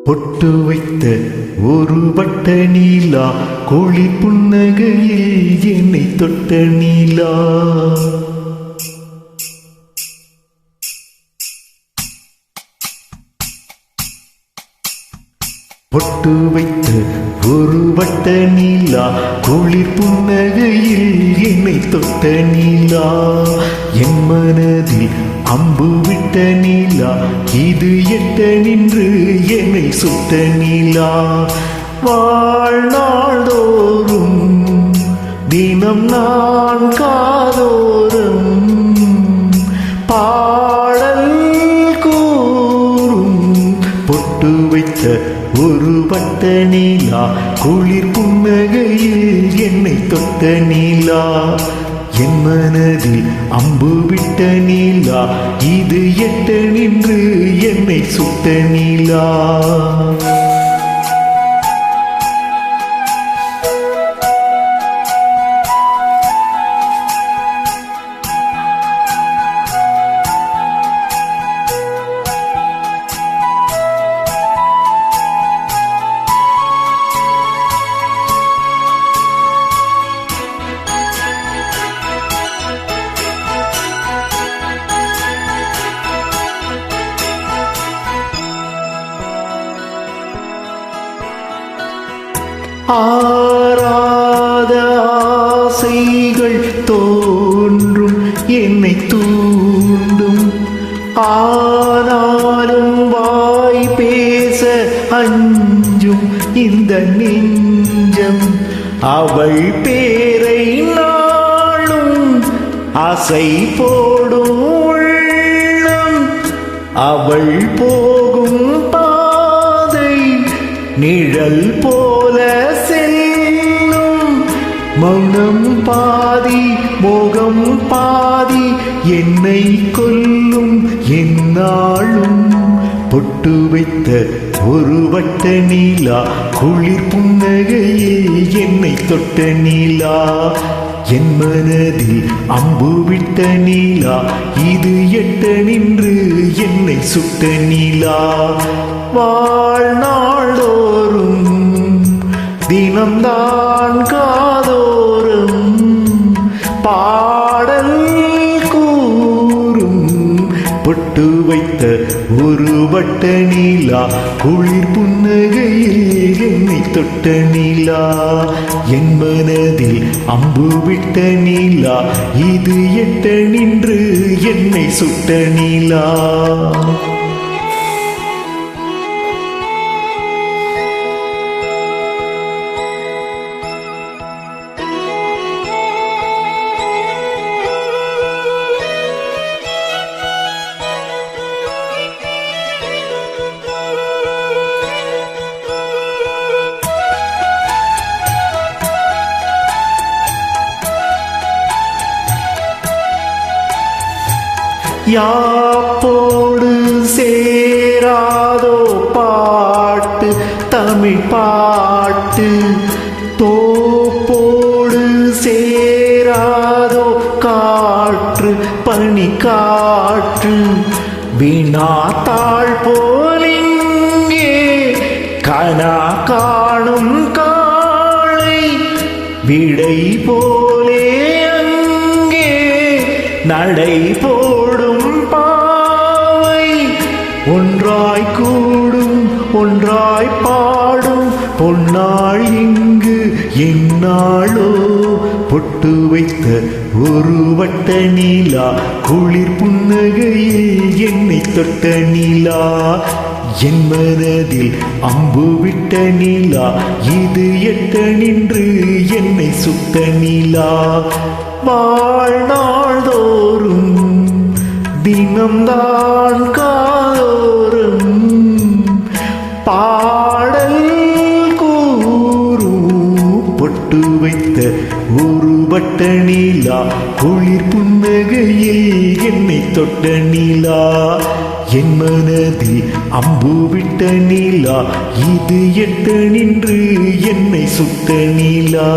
பொட்டு வைத்த ஒரு வட்ட நீலா குளிர் புன்னகையில் என்னை தொட்ட நீலா. பொட்டு வைத்த ஒரு வட்ட நீலா குளிர் புன்னகையில் என்னை தொட்ட நீலா. என் மனதில் அம்பு விட்ட நீலா, இது எட்ட நின்று என்னை சுட்ட நீலா. வாழ்நாள்தோறும் தினம் நான் காதோறும் பாடல் கூறும். பொட்டு வைத்த ஒரு வட்ட நீலா குளிர் புன்னகையில் என்னை தொட்ட நீலா. என் மனதில் அம்பு விட்ட நீலா, இது எட்ட நின்று என்னை சுட்ட நீலா. ஆராத ஆசைகள் தோன்றும், என்னை தூண்டும். ஆனாலும் வாய் பேச அஞ்சும் இந்த நெஞ்சம். அவள் பேரை நாளும் ஆசை போடும் உள்ளம். அவள் போகும் பாதை நிழல் போல செல்லும். மௌனம் பாதி மோகம் பாதி என்னை கொல்லும் என்னாலும். பொட்டு வைத்த ஒரு வட்ட நீலா குளிர் புன்னகையில் என்னை தொட்ட நீலா. என் மனதில் அம்பு விட்ட நீலா, இது எட்ட நின்று என்னை சுட்ட நீலா. வாழ்நாள்தோறும் தினம்தான் காதோறும் பாடல் கூறும். பொட்டு வைத்த ஒரு வட்ட நீலா குளிர் புன்னகையில் என்னை தொட்ட நீலா. என் மனதில் அம்பு விட்ட நீலா, இது எட்ட நின்று என்னை சுட்ட நீலா. யாப்போடு சேராதோ பாட்டு தமிழ் பாட்டு. தோப்போடு சேராதோ காற்று பனி காற்று. வினாத்தாள் போலிங்கே கனா காணும் காளை. விடை போலே அங்கே நடை போடும் பாவை. ஒன்றாய் கூடும் ஒன்றாய் பாடும் பொன்னாள் இங்கு என்னாளோ. பொட்டு வைத்த ஒரு வட்ட நீலா குளிர் புன்னகையில் என்னை தொட்ட நீலா. என் மனதில் அம்பு விட்ட நீலா, இது எட்ட நின்று என்னை சுட்ட நீலா. வாழ்நாள்தோறும் தினம்தான் காதோறும் பாடல் கூறும். பொட்டு வைத்த ஒரு வட்ட நீலா குளிர் புன்னகையில் என்னை தொட்ட நீலா. என் மனதில் அம்பு விட்ட நீலா, இது எட்ட நின்று என்னை சுட்ட நீலா.